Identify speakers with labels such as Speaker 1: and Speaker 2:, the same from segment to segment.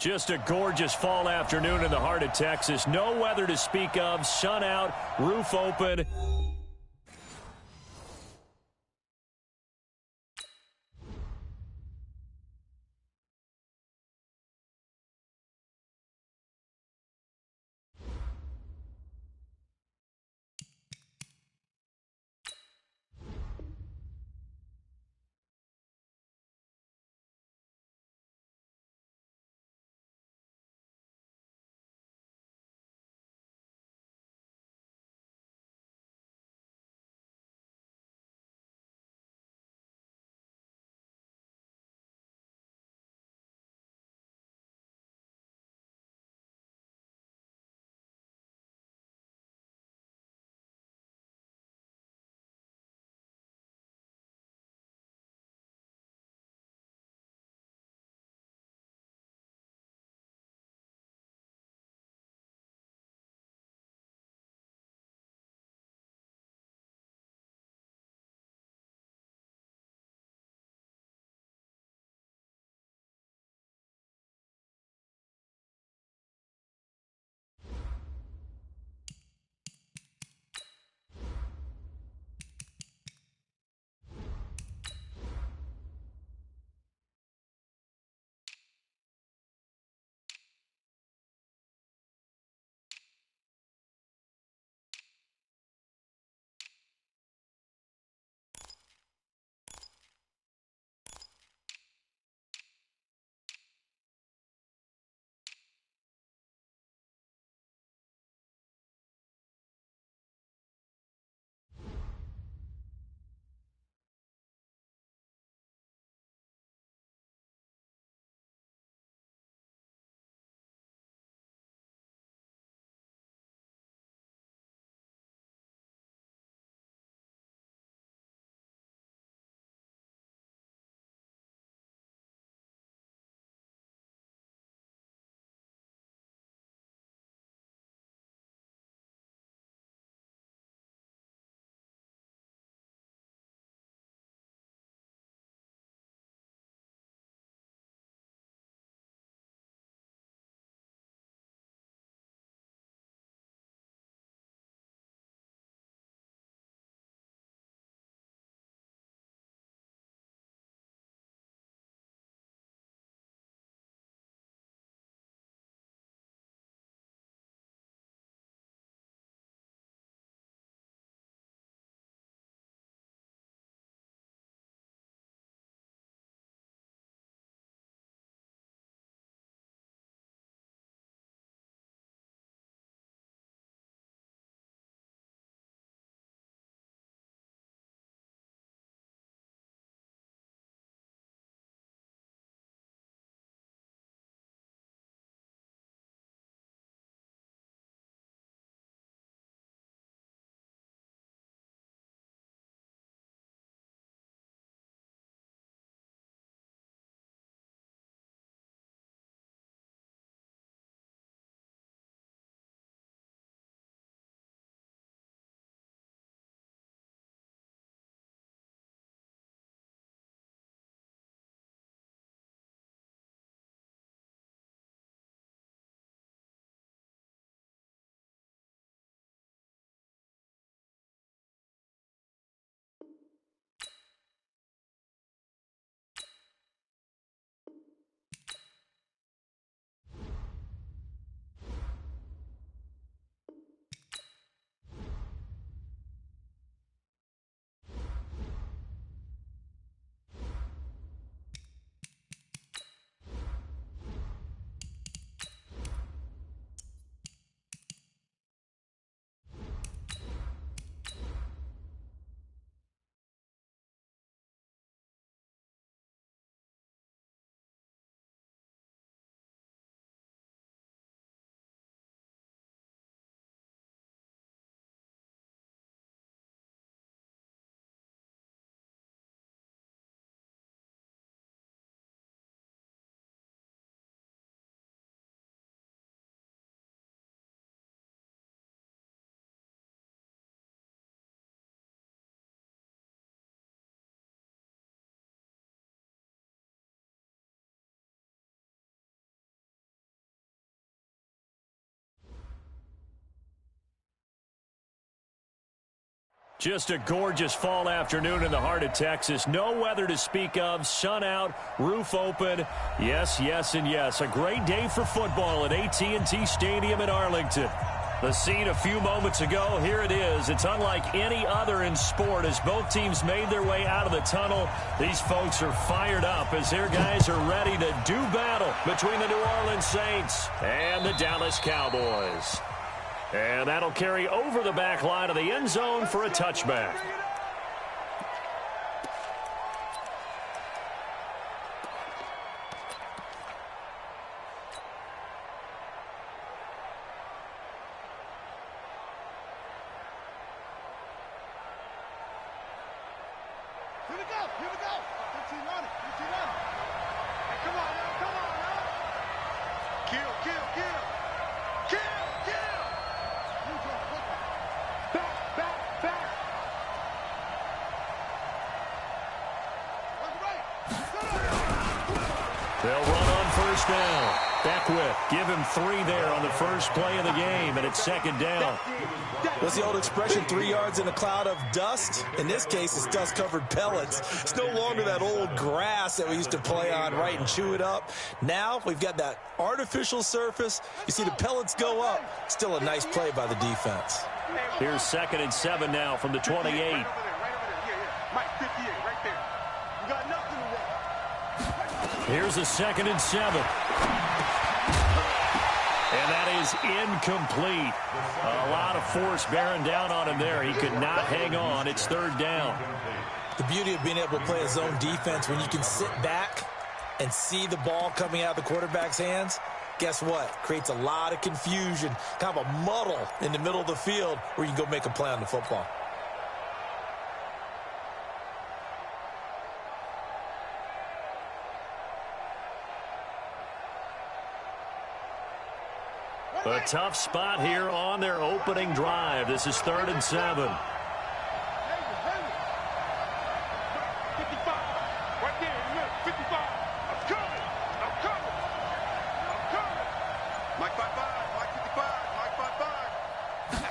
Speaker 1: Just a gorgeous fall afternoon in the heart of Texas. No weather to speak of. Sun out, roof open. Just a gorgeous fall afternoon in the heart of Texas. No weather to speak of. Sun out, roof open. Yes, yes, and yes. A great day for football at AT&T Stadium in Arlington. The scene a few moments ago, here it is. It's unlike any other in sport as both teams made their way out of the tunnel. These folks are fired up as their guys are ready to do battle between the New Orleans Saints and the Dallas Cowboys. And that'll carry over the back line of the end zone for a touchback.
Speaker 2: Here we go, here we go. 15 on it, 15 on it. Hey, come on now, come on now. Kill, kill, kill. Kill, kill. You go, back, back, back. That's right.
Speaker 1: They'll run on first down. Beckwith, give him 3 there on the first play of the game, and it's second down.
Speaker 3: What's the old expression, 3 yards in a cloud of dust? In this case, it's dust-covered pellets. It's no longer that old grass that we used to play on, right, and chew it up. Now we've got that artificial surface. You see the pellets go up. Still a nice play by the defense.
Speaker 1: Here's 2nd and 7 now from the 28.
Speaker 2: Right over there, right over there. Yeah. Mike, 58, right there. You got nothing to worry.
Speaker 1: Here's a 2nd and 7. And that is incomplete. A lot of force bearing down on him there. He could not hang on. It's 3rd down.
Speaker 3: The beauty of being able to play a zone defense when you can sit back and see the ball coming out of the quarterback's hands, guess what? Creates a lot of confusion, kind of a muddle in the middle of the field where you can go make a play on the football.
Speaker 1: A tough spot here on their opening drive. This is 3rd and 7.
Speaker 2: 55. Right there, in the middle. 55. I'm coming. I'm coming. I'm coming. Mike 55. Mike 55. Mike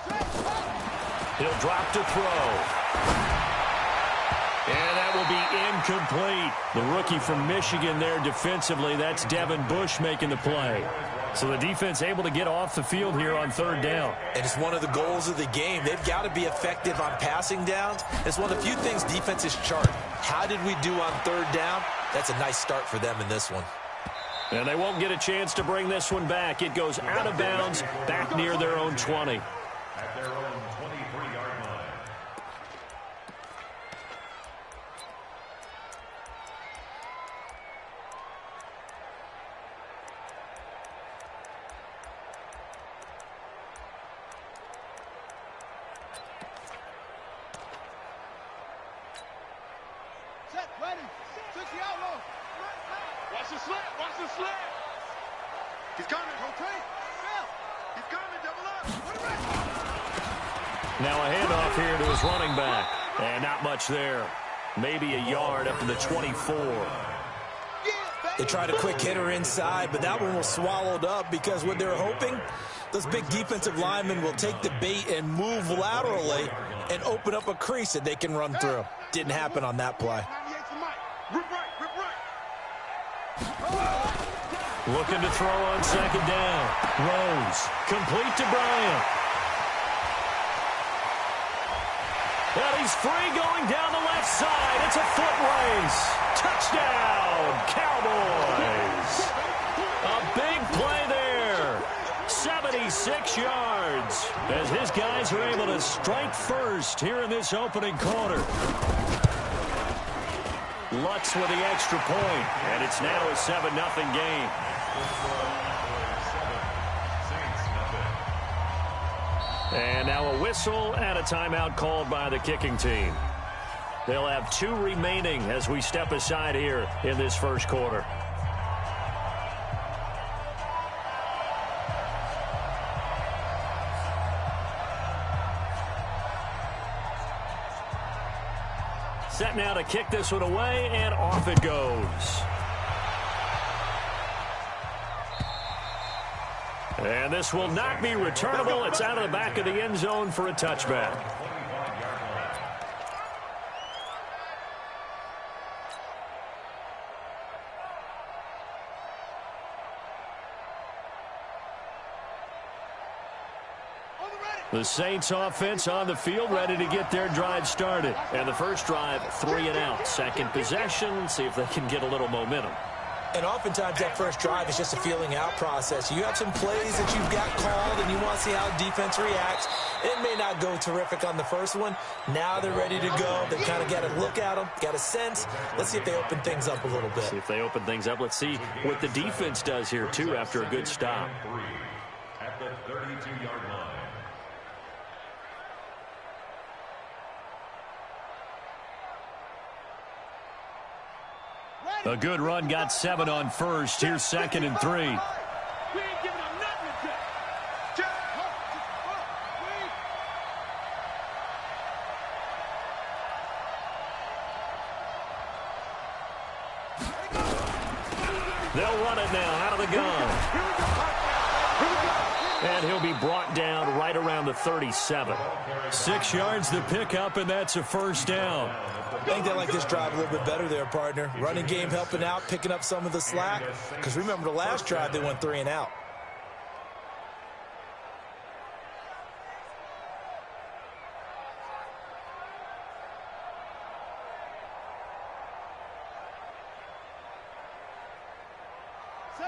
Speaker 2: 55.
Speaker 1: He'll drop to throw. And that will be incomplete. The rookie from Michigan there defensively. That's Devin Bush making the play. So the defense able to get off the field here on 3rd down.
Speaker 3: And it's one of the goals of the game. They've got to be effective on passing downs. It's one of the few things defenses chart. How did we do on 3rd down? That's a nice start for them in this one.
Speaker 1: And they won't get a chance to bring this one back. It goes out of bounds back near their own 20.
Speaker 4: At their own 23-yard line.
Speaker 2: Set, ready. 60 outlaw. Watch the slant. Watch the slant. He's coming. Rotate. He's coming. Double up.
Speaker 1: Now a handoff here to his running back. And not much there. Maybe a yard up to the 24.
Speaker 3: They tried a quick hitter inside, but that one was swallowed up because what they're hoping, those big defensive linemen will take the bait and move laterally and open up a crease that they can run through. Didn't happen on that play.
Speaker 2: Rip right. Rip right.
Speaker 1: Looking to throw on 2nd down. Rose. Complete to Bryant. And he's free going down the left side. It's a foot race. Touchdown, Cowboys. A big play there. 76 yards as his guys are able to strike first here in this opening quarter. Lutz with the extra point, and it's now a 7-0 game. And now a whistle and a timeout called by the kicking team. They'll have 2 remaining as we step aside here in this first quarter. Set now to kick this one away, and off it goes. And this will not be returnable. It's out of the back of the end zone for a touchback. The Saints offense on the field, ready to get their drive started. And the first drive, 3 and out. Second possession, see if they can get a little momentum.
Speaker 3: And oftentimes that first drive is just a feeling out process. You have some plays that you've got called and you want to see how defense reacts. It may not go terrific on the first one. Now they're ready to go. They kind of got to look at them, got a sense. Let's see if they open things up a little bit.
Speaker 1: See if they open things up. Let's see what the defense does here, too, after a good stop.
Speaker 4: At the 32-yard line.
Speaker 1: A good run, got 7 on first. Here's 2nd and 3.
Speaker 2: We ain't giving them nothing to do.
Speaker 1: They'll run it now out of the gun. And he'll be brought down right around the 37. 6 yards to pick up, and that's a first down.
Speaker 3: I think they like this drive a little bit better there, partner. Running game helping out, picking up some of the slack. Because remember the last drive, they went 3 and out.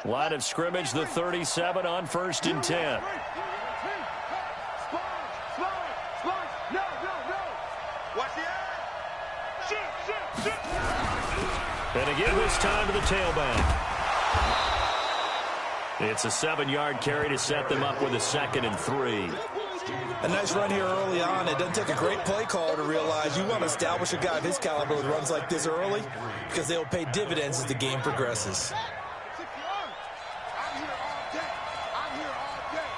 Speaker 1: Line of scrimmage, the 37 on 1st and 10. And again, this time to the tailback. It's a 7-yard carry to set them up with a 2nd and 3.
Speaker 3: A nice run here early on. It doesn't take a great play caller to realize you want to establish a guy of his caliber with runs like this early because they will pay dividends as the game progresses.
Speaker 2: I'm here all day. I'm here all day.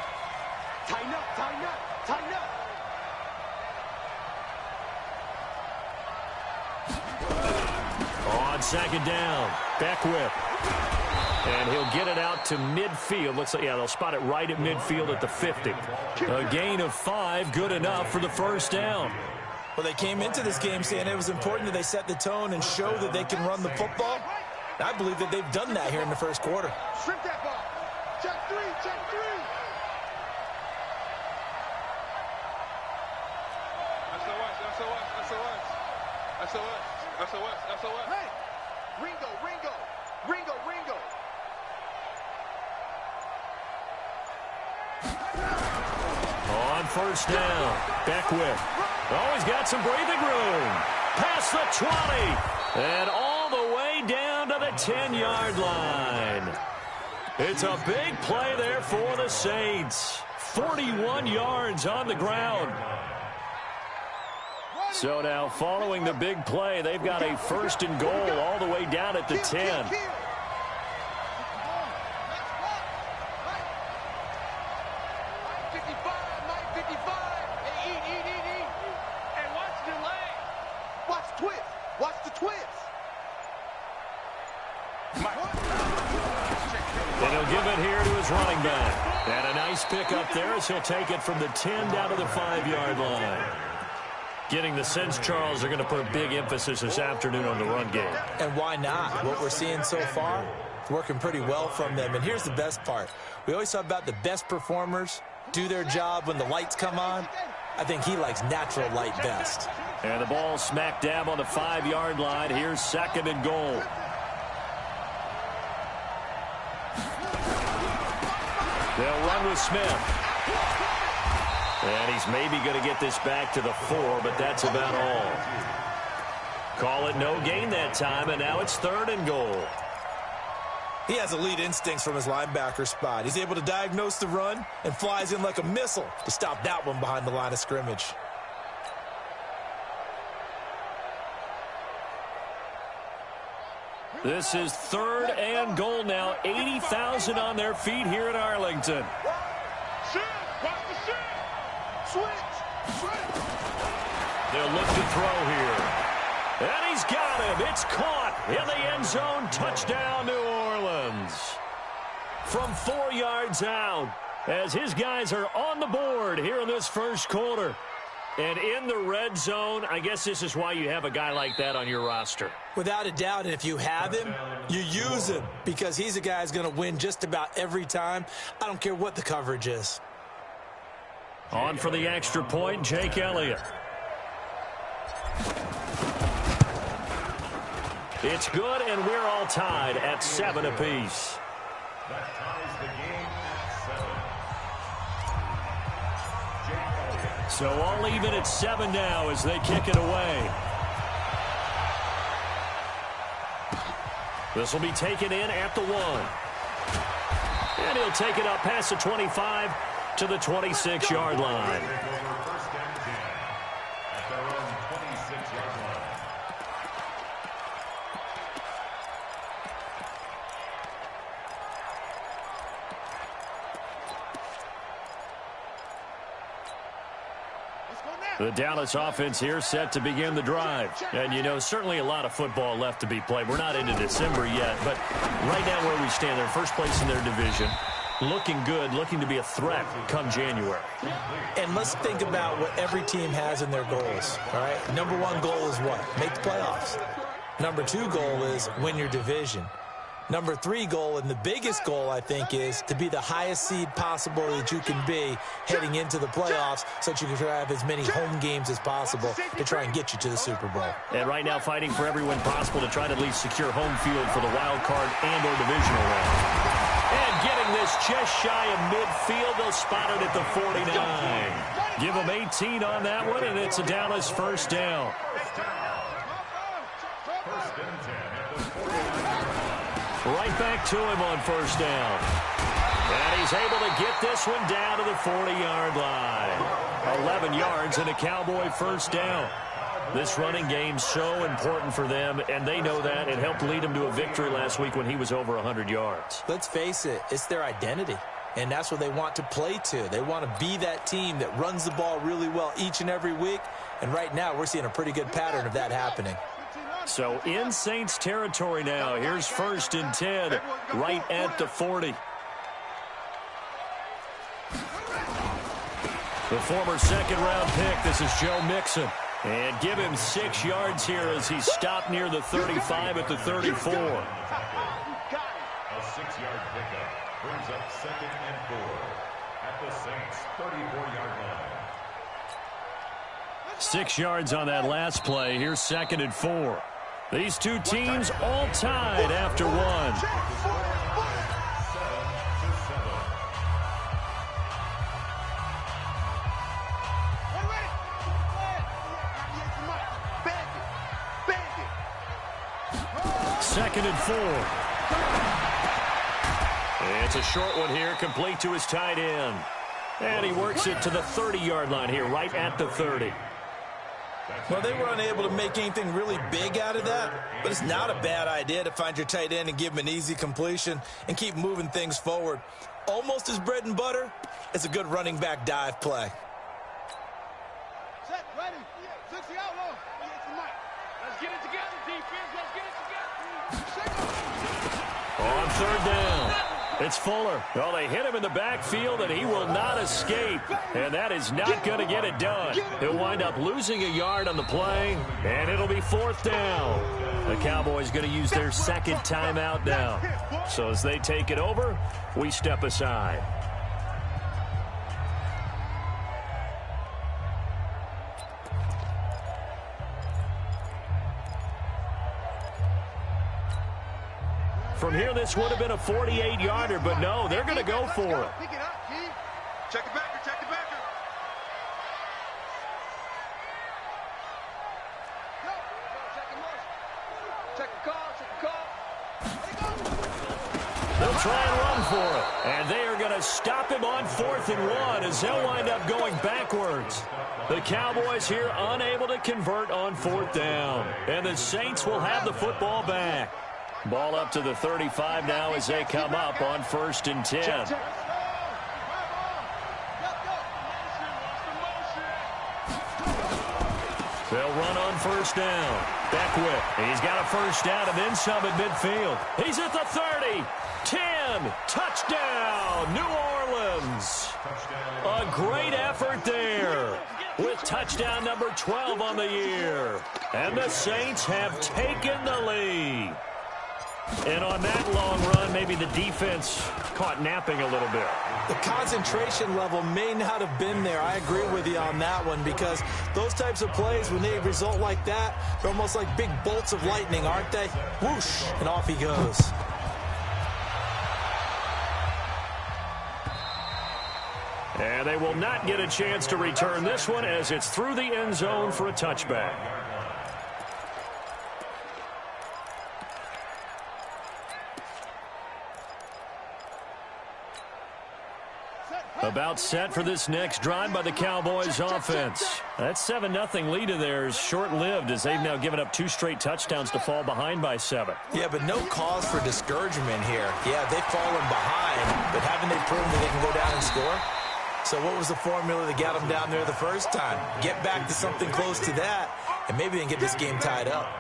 Speaker 2: Tighten up, tighten up, tighten up.
Speaker 1: On 2nd down, Beckwith. And he'll get it out to midfield. Looks like, yeah, they'll spot it right at midfield at the 50. A gain of 5, good enough for the first down.
Speaker 3: Well, they came into this game saying it was important that they set the tone and show that they can run the football. And I believe that they've done that here in the first quarter.
Speaker 2: Strip that ball. Check 3, check 3. SOS. Hey, Ringo.
Speaker 1: On first down, Beckwith. Always got some breathing room. Past the 20. And all the way down to the 10-yard line. It's a big play there for the Saints. 41 yards on the ground. So now, following the big play, they've got a 1st and goal all the way down at the 10. And he'll give it here to his running back. And a nice pick up there as he'll take it from the 10 down to the 5-yard line. Getting the sense, Charles, are going to put a big emphasis this afternoon on the run game.
Speaker 3: And why not? What we're seeing so far, it's working pretty well from them. And here's the best part. We always talk about the best performers do their job when the lights come on. I think he likes natural light best.
Speaker 1: And the ball smack dab on the 5-yard line. Here's 2nd and goal. They'll run with Smith. And he's maybe going to get this back to the 4, but that's about all. Call it no gain that time, and now it's 3rd and goal.
Speaker 3: He has elite instincts from his linebacker spot. He's able to diagnose the run and flies in like a missile to stop that one behind the line of scrimmage.
Speaker 1: This is 3rd and goal now. 80,000 on their feet here in Arlington. They'll look to throw here. And he's got him. It's caught in the end zone. Touchdown, New Orleans. From 4 yards out, as his guys are on the board here in this first quarter. And in the red zone, I guess this is why you have a guy like that on your roster.
Speaker 3: Without a doubt, and if you have him, you use him because he's a guy who's going to win just about every time. I don't care what the coverage is.
Speaker 1: On for the extra point, Jake Elliott. It's good, and we're all tied at 7 apiece.
Speaker 4: That ties the game at 7.
Speaker 1: So all even at 7 now as they kick it away. This will be taken in at the 1. And he'll take it up past the 25 to the 26-yard line.
Speaker 4: First down 10 at their own 26-yard line.
Speaker 1: The Dallas offense here set to begin the drive. And, you know, certainly a lot of football left to be played. We're not into December yet, but right now where we stand, they're first place in their division. Looking good, looking to be a threat come January.
Speaker 3: And let's think about what every team has in their goals, all right? Number 1 goal is what? Make the playoffs. Number 2 goal is win your division. Number 3 goal, and the biggest goal, I think, is to be the highest seed possible that you can be heading into the playoffs so that you can have as many home games as possible to try and get you to the Super Bowl.
Speaker 1: And right now fighting for every win possible to try to at least secure home field for the wild card and or divisional round. And getting this just shy of midfield, they'll spot it at the 49. Give them 18 on that one, and it's a Dallas first down.
Speaker 4: First and 10 at the 49.
Speaker 1: Right back to him on first down. And he's able to get this one down to the 40-yard line. 11 yards and a Cowboy first down. This running game's so important for them, and they know that. It helped lead them to a victory last week when he was over 100 yards.
Speaker 3: Let's face it, it's their identity, and that's what they want to play to. They want to be that team that runs the ball really well each and every week, and right now we're seeing a pretty good pattern of that happening.
Speaker 1: So in Saints territory now. Here's first and 10 right at the 40. The former second-round pick, this is Joe Mixon. And give him 6 yards here as he's stopped near the 35 at the 34.
Speaker 4: A 6-yard pickup brings up 2nd and 4 at the Saints' 34-yard line.
Speaker 1: 6 yards on that last play. Here's 2nd and 4. These two teams all tied after 1. Second and 4. It's a short one here, complete to his tight end. And he works it to the 30-yard line here, right at the 30.
Speaker 3: Well, they were unable to make anything really big out of that, but it's not a bad idea to find your tight end and give him an easy completion and keep moving things forward. Almost as bread and butter, it's a good running back dive play.
Speaker 2: Set, ready, 60 out low. Let's get it together, defense. Let's get it together.
Speaker 1: On third down, it's Fuller. Well, they hit him in the backfield, and he will not escape. And that is not going to get it done. He'll wind up losing a yard on the play, and it'll be 4th down. The Cowboys going to use their second timeout now. So as they take it over, we step aside. From here, this would have been a 48-yarder, but no, they're going to go for it.
Speaker 2: Pick it up, Keith. Check it back, check it back. Check the call, check the call.
Speaker 1: They'll try and run for it. And they are going to stop him on 4th and 1 as they'll wind up going backwards. The Cowboys here unable to convert on 4th down. And the Saints will have the football back. Ball up to the 35 now as they come up on 1st and 10. They'll run on 1st down. Beckwith, he's got a 1st down and then some at midfield. He's at the 30. 10. Touchdown, New Orleans. A great effort there with touchdown number 12 on the year. And the Saints have taken the lead. And on that long run, maybe the defense caught napping a little bit.
Speaker 3: The concentration level may not have been there. I agree with you on that one, because those types of plays, when they result like that, they're almost like big bolts of lightning, aren't they? Whoosh, and off he goes.
Speaker 1: And they will not get a chance to return this one as it's through the end zone for a touchback. About set for this next drive by the Cowboys offense. That 7-0 lead of theirs short-lived as they've now given up 2 straight touchdowns to fall behind by 7.
Speaker 3: Yeah, but no cause for discouragement here. Yeah, they've fallen behind, but haven't they proven that they can go down and score? So what was the formula that got them down there the first time? Get back to something close to that, and maybe they can get this game tied up.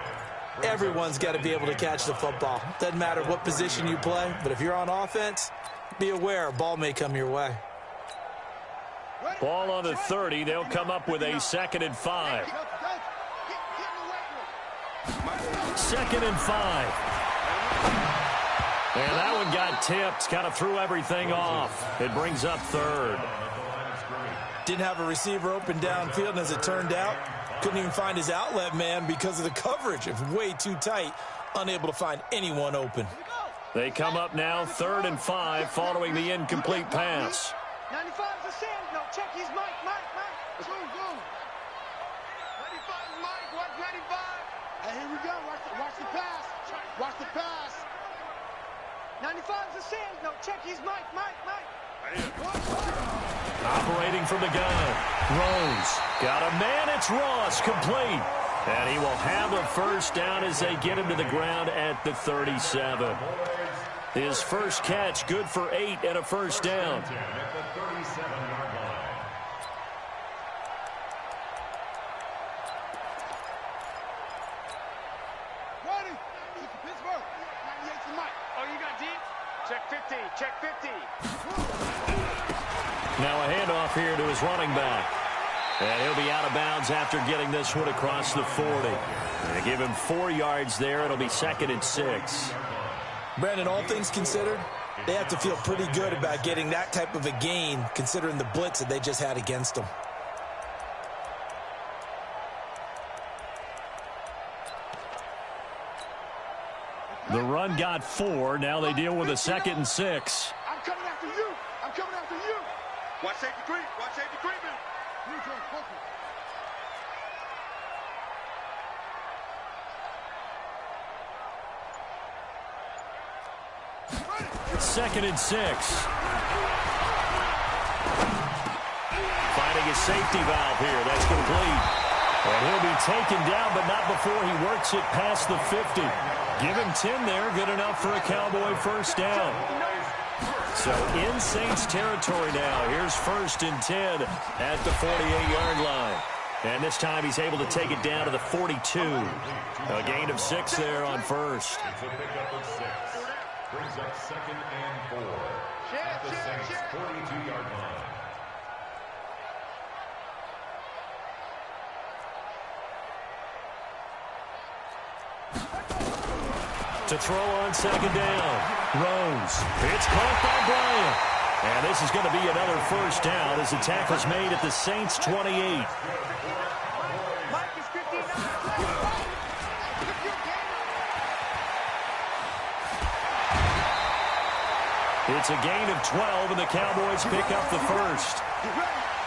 Speaker 3: Everyone's got to be able to catch the football. Doesn't matter what position you play, but if you're on offense, be aware a ball may come your way.
Speaker 1: Ball on the 30. They'll come up with a 2nd and 5. 2nd and 5. And that one got tipped. Kind of threw everything off. It brings up 3rd.
Speaker 3: Didn't have a receiver open downfield, and as it turned out, couldn't even find his outlet man because of the coverage. It was way too tight. Unable to find anyone open.
Speaker 1: They come up now 3rd and 5 following the incomplete pass.
Speaker 2: 95's a send. No, check his Mike. Let's go. 95 Mike. Watch 95. Hey, here we go. Watch the pass. Watch the pass. 95's a send. No, check his Mike.
Speaker 1: Operating from the gun. Rose. Got a man. It's Ross. Complete. And he will have a first down as they get him to the ground at the 37. His first catch, good for 8 and a first down. Now a handoff here to his running back. And he'll be out of bounds after getting this one across the 40. They give him 4 yards there. It'll be 2nd and 6.
Speaker 3: Brandon, all things considered, they have to feel pretty good about getting that type of a gain, considering the blitz that they just had against them.
Speaker 1: The run got 4. Now they deal with a 2nd and 6.
Speaker 2: I'm coming after you. Watch safety creep. Man.
Speaker 1: Second and 6. Finding a safety valve here. That's complete. And he'll be taken down, but not before he works it past the 50. Give him 10 there. Good enough for a Cowboy first down. So in Saints territory now. Here's 1st and 10 at the 48-yard line. And this time he's able to take it down to the 42. A gain of 6 there on first.
Speaker 4: It's a pickup of 6. Brings up 2nd and 4 at the Saints 42-yard line.
Speaker 1: To throw on 2nd down. Rose. It's caught by Bryant. And this is going to be another first down as the tackle's made at the Saints 28. It's a gain of 12, and the Cowboys pick up the first.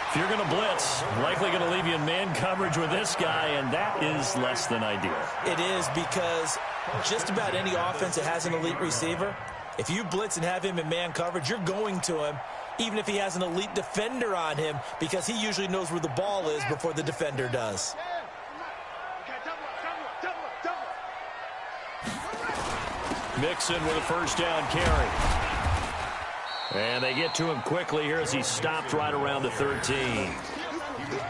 Speaker 1: If you're going to blitz, likely going to leave you in man coverage with this guy, and that is less than ideal.
Speaker 3: It is, because just about any offense that has an elite receiver, if you blitz and have him in man coverage, you're going to him, even if he has an elite defender on him, because he usually knows where the ball is before the defender does.
Speaker 1: Mixon with a first down carry. And they get to him quickly here as he stopped right around the 13.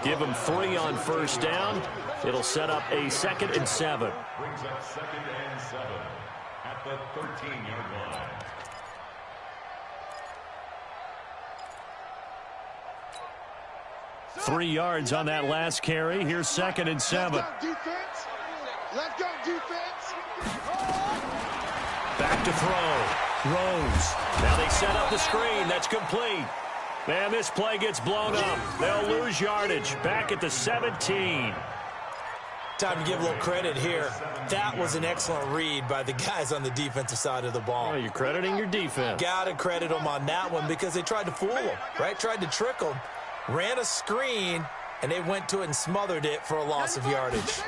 Speaker 1: Give him 3 on first down. It'll set up a 2nd and 7.
Speaker 4: Brings up 2nd and 7 at the 13-yard line.
Speaker 1: Three yards on that last carry. Here's 2nd and 7.
Speaker 2: Let's go, defense.
Speaker 1: back to throw. Rose. Now they set up the screen. That's complete. And this play gets blown up. They'll lose yardage. Back at the 17.
Speaker 3: Time to give a little credit here. That was an excellent read by the guys on the defensive side of the ball.
Speaker 1: Well, you're crediting your defense.
Speaker 3: Got to credit them on that one because they tried to fool them, right? Tried to trick them. Ran a screen, and they went to it and smothered it for a loss of yardage.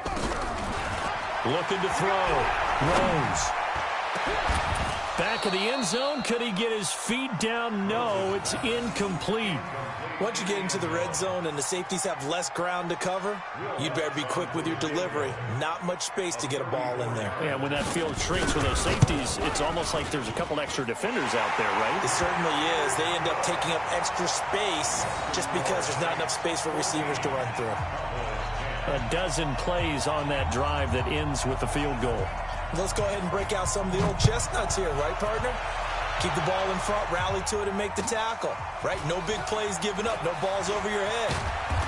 Speaker 1: Looking to throw. Rose. Back of the end zone. Could he get his feet down? No, it's incomplete.
Speaker 3: Once you get into the red zone and the safeties have less ground to cover, you'd better be quick with your delivery. Not much space to get a ball in there.
Speaker 1: Yeah, when that field shrinks with those safeties, it's almost like there's a couple extra defenders out there, right?
Speaker 3: It certainly is. They end up taking up extra space just because there's not enough space for receivers to run through.
Speaker 1: A dozen plays on that drive that ends with the field goal.
Speaker 3: Let's go ahead and break out some of the old chestnuts here, right, partner? Keep the ball in front, rally to it, and make the tackle, right? No big plays given up, no balls over your head.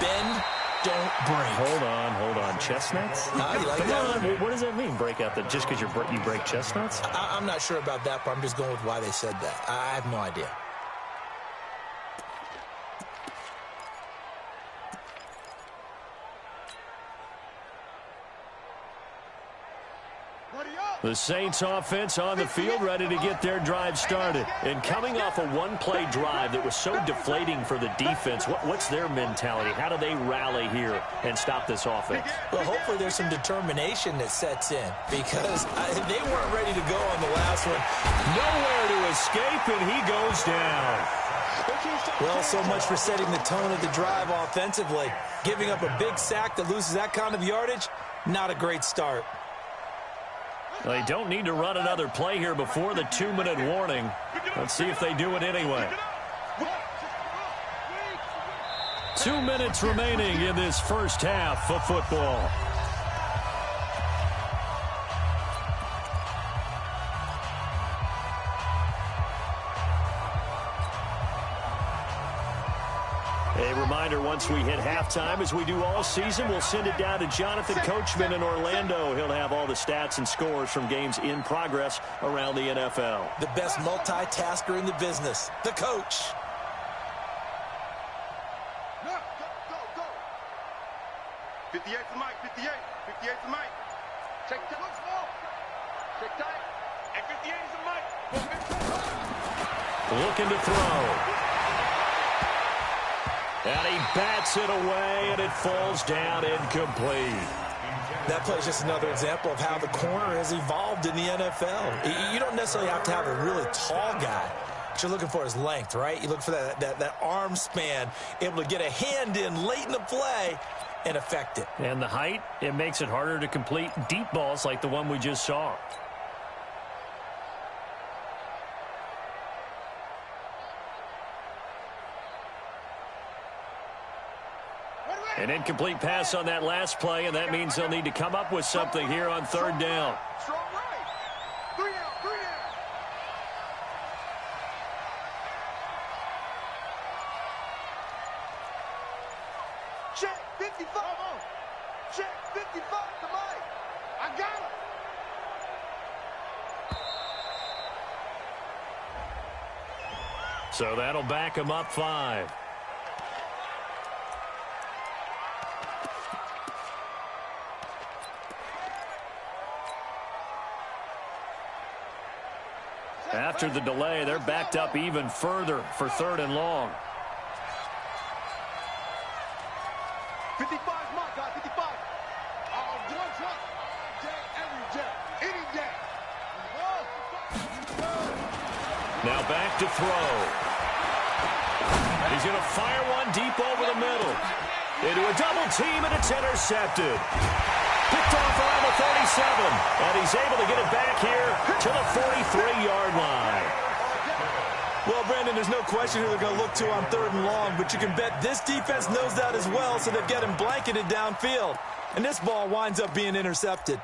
Speaker 3: Bend, don't break.
Speaker 1: Hold on. Chestnuts?
Speaker 3: You like
Speaker 1: Come
Speaker 3: that
Speaker 1: on.
Speaker 3: one?
Speaker 1: What does that mean, break out the, just because you break chestnuts?
Speaker 3: I'm not sure about that, but I'm just going with why they said that. I have no idea.
Speaker 1: The Saints offense on the field, ready to get their drive started. And coming off a one-play drive that was so deflating for the defense, what's their mentality? How do they rally here and stop this offense?
Speaker 3: Well, hopefully there's some determination that sets in because they weren't ready to go on the last one.
Speaker 1: Nowhere to escape, and he goes down.
Speaker 3: Well, so much for setting the tone of the drive offensively. Giving up a big sack that loses that kind of yardage, not a great start.
Speaker 1: They don't need to run another play here before the 2-minute warning. Let's see if they do it anyway. 2 minutes remaining in this first half of football. A reminder, once we hit halftime, as we do all season, we'll send it down to Jonathan Coachman in Orlando. He'll have all the stats and scores from games in progress around the NFL.
Speaker 3: The best multitasker in the business, the coach.
Speaker 2: Go. 58 to Mike, 58 to Mike. Check tight. Look small. Check tight. And 58 to Mike.
Speaker 1: Looking to throw. And he bats it away, and it falls down incomplete.
Speaker 3: That play is just another example of how the corner has evolved in the NFL. You don't necessarily have to have a really tall guy. What you're looking for is length, right? You look for that arm span, able to get a hand in late in the play and affect it.
Speaker 1: And the height, it makes it harder to complete deep balls like the one we just saw. An incomplete pass on that last play, and that means they'll need to come up with something here on third down.
Speaker 2: Strong right. 3 out. Check 55. Check 55 to Mike. I got him.
Speaker 1: So that'll back him up 5. After the delay, they're backed up even further for 3rd and long.
Speaker 2: 55 Mike, guys, 55. All day, every day, any day.
Speaker 1: Now back to throw. He's going to fire one deep over the middle. Into a double team, and it's intercepted. Picked off around the 37, and he's able to get it back here to the 43-yard line.
Speaker 3: Well, Brandon, there's no question who they're going to look to on 3rd and long, but you can bet this defense knows that as well, so they've got him blanketed downfield. And this ball winds up being intercepted.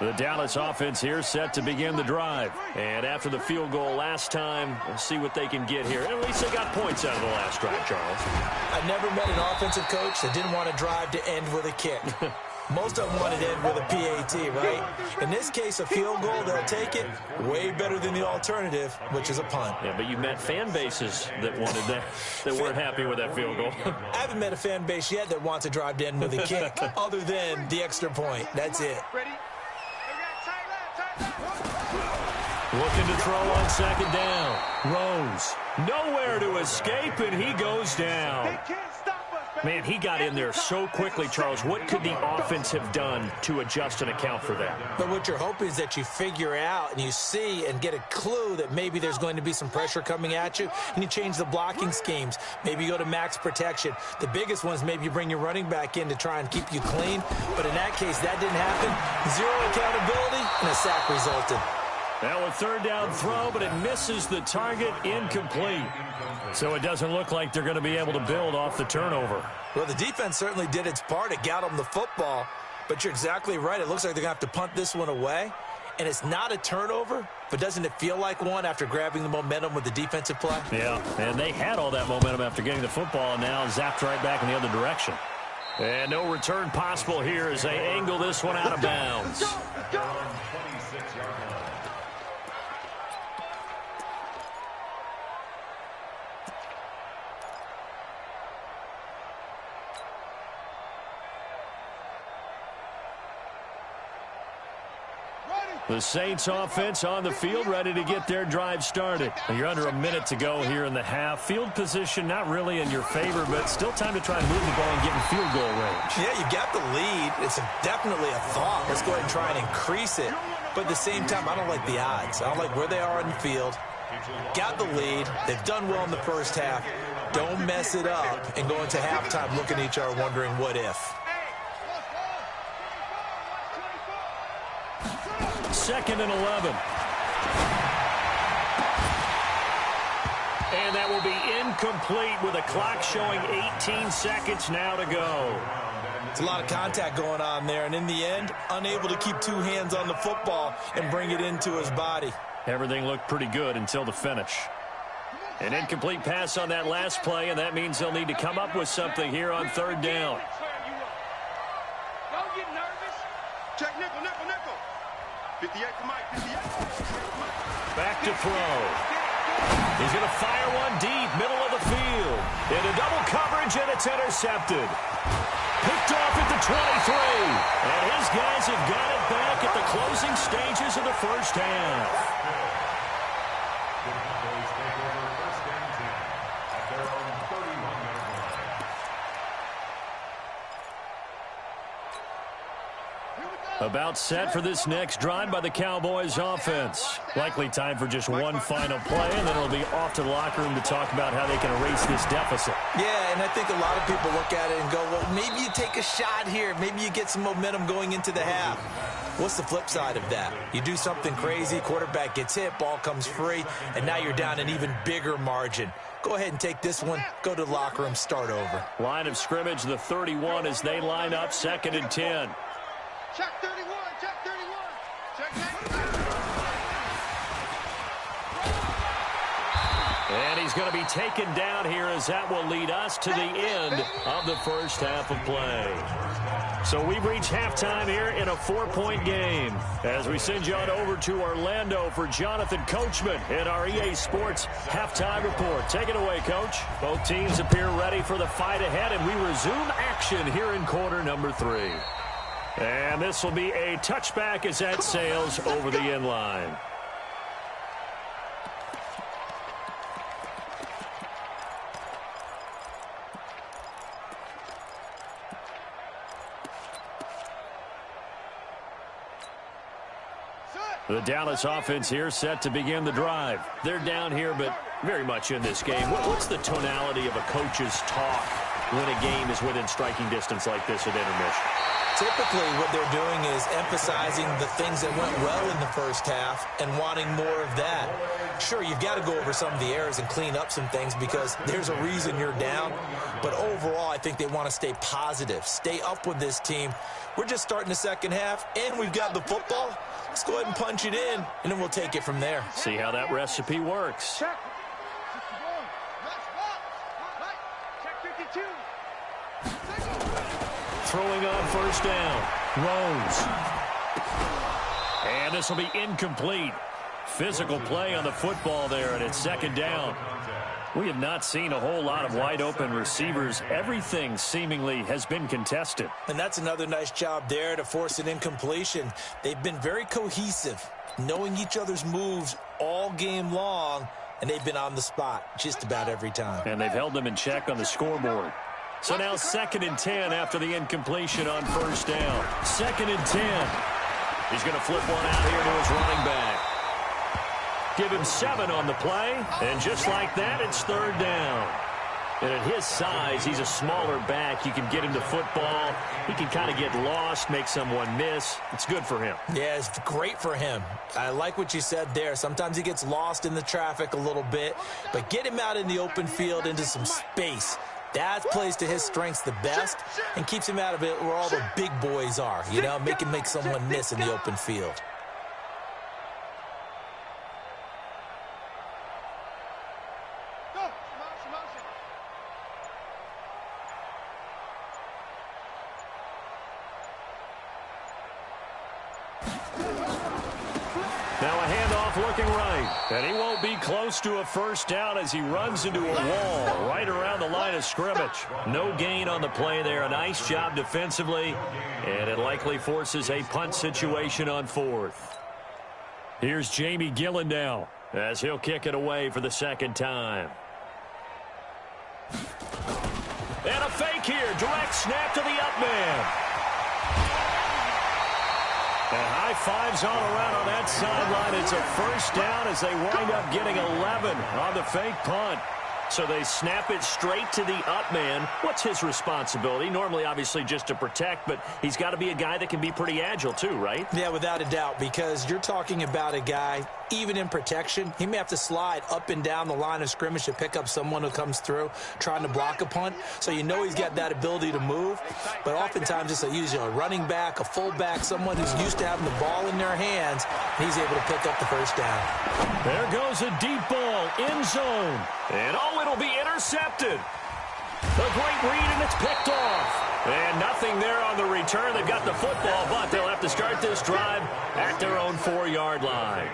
Speaker 1: The Dallas offense here set to begin the drive. And after the field goal last time, we'll see what they can get here. At least they got points out of the last drive, Charles.
Speaker 3: I never met an offensive coach that didn't want to drive to end with a kick. Most of them want it in with a PAT, right? In this case, a field goal, they'll take it way better than the alternative, which is a punt.
Speaker 1: Yeah, but you met fan bases that wanted that, that weren't happy with that field goal.
Speaker 3: I haven't met a fan base yet that wants to drive in with a kick other than the extra point. That's it.
Speaker 1: Looking to throw on second down. Rose, nowhere to escape, and he goes down. Man, he got in there so quickly, Charles. What could the offense have done to adjust and account for that?
Speaker 3: But what you're hoping is that you figure out and you see and get a clue that maybe there's going to be some pressure coming at you, and you change the blocking schemes. Maybe you go to max protection. The biggest one is maybe you bring your running back in to try and keep you clean. But in that case, that didn't happen. Zero accountability, and a sack resulted.
Speaker 1: Now a third down throw, but it misses the target, incomplete. So it doesn't look like they're going to be able to build off the turnover.
Speaker 3: Well, the defense certainly did its part. It got them the football, but you're exactly right. It looks like they're going to have to punt this one away, and it's not a turnover, but doesn't it feel like one after grabbing the momentum with the defensive play?
Speaker 1: Yeah, and they had all that momentum after getting the football, and now zapped right back in the other direction. And no return possible here as they angle this one out of bounds. The Saints offense on the field, ready to get their drive started. You're under a minute to go here in the half. Field position not really in your favor, but still time to try and move the ball and get in field goal range.
Speaker 3: Yeah, you got the lead. It's definitely a thought. Let's go ahead and try and increase it. But at the same time, I don't like the odds. I don't like where they are in the field. Got the lead. They've done well in the first half. Don't mess it up and go into halftime looking at each other wondering what if.
Speaker 1: Second and 11. And that will be incomplete with a clock showing 18 seconds now to go.
Speaker 3: It's a lot of contact going on there, and in the end, unable to keep two hands on the football and bring it into his body.
Speaker 1: Everything looked pretty good until the finish. An incomplete pass on that last play, and that means they'll need to come up with something here on third down.
Speaker 2: Don't get nervous. Check nickel, nickel, nickel. 58 for Mike, 58.
Speaker 1: Back to throw. He's going to fire one deep, middle of the field. Into double coverage, and it's intercepted. Picked off at the 23. And his guys have got it back at the closing stages of the first half. About set for this next drive by the Cowboys offense. Likely time for just one final play, and then it'll be off to the locker room to talk about how they can erase this deficit.
Speaker 3: Yeah, and I think a lot of people look at it and go, well, maybe you take a shot here. Maybe you get some momentum going into the half. What's the flip side of that? You do something crazy, quarterback gets hit, ball comes free, and now you're down an even bigger margin. Go ahead and take this one, go to the locker room, start over.
Speaker 1: Line of scrimmage, the 31 as they line up, 2nd and 10.
Speaker 2: Check 31, check 31. Check 91.
Speaker 1: And he's going to be taken down here as that will lead us to the end of the first half of play. So we've reached halftime here in a 4-point game as we send you on over to Orlando for Jonathan Coachman in our EA Sports halftime report. Take it away, Coach. Both teams appear ready for the fight ahead, and we resume action here in quarter number 3. And this will be a touchback as that sails over the end line. The Dallas offense here set to begin the drive. They're down here, but very much in this game. What's the tonality of a coach's talk when a game is within striking distance like this at intermission?
Speaker 3: Typically, what they're doing is emphasizing the things that went well in the first half and wanting more of that. Sure, you've got to go over some of the errors and clean up some things because there's a reason you're down. But overall, I think they want to stay positive, stay up with this team. We're just starting the second half, and we've got the football. Let's go ahead and punch it in, and then we'll take it from there.
Speaker 1: See how that recipe works.
Speaker 2: Check. 61. Left, right. Check 52.
Speaker 1: throwing on first down. Rose. And this will be incomplete. Physical play on the football there, and it's second down. We have not seen a whole lot of wide-open receivers. Everything seemingly has been contested.
Speaker 3: And that's another nice job there to force an incompletion. They've been very cohesive, knowing each other's moves all game long, and they've been on the spot just about every time.
Speaker 1: And they've held them in check on the scoreboard. So now 2nd and 10 after the incompletion on first down. 2nd and 10. He's going to flip one out here to his running back. Give him 7 on the play, and just like that, it's 3rd down. And at his size, he's a smaller back. You can get him the football. He can kind of get lost, make someone miss. It's good for him.
Speaker 3: Yeah, it's great for him. I like what you said there. Sometimes he gets lost in the traffic a little bit, but get him out in the open field into some space. That plays to his strengths the best and keeps him out of it where all the big boys are, you know, make someone miss in the open field.
Speaker 1: Now a handoff looking right. And he won't be close to a first down as he runs into a wall right around the line of scrimmage. No gain on the play there. A nice job defensively. And it likely forces a punt situation on 4th. Here's Jamie Gillen now as he'll kick it away for the 2nd time. And a fake here. Direct snap to the up man. And high fives all around on that sideline. It's a first down as they wind up getting 11 on the fake punt. So they snap it straight to the up man. What's his responsibility? Normally, obviously, just to protect, but he's got to be a guy that can be pretty agile too, right?
Speaker 3: Yeah, without a doubt, because you're talking about a guy, even in protection, he may have to slide up and down the line of scrimmage to pick up someone who comes through trying to block a punt. So you know he's got that ability to move, but oftentimes it's usually a running back, a fullback, someone who's used to having the ball in their hands, and he's able to pick up the first down.
Speaker 1: There goes a deep ball, end zone. And it'll be intercepted. A great read, and it's picked off. And nothing there on the return. They've got the football, but they'll have to start this drive at their own 4-yard line.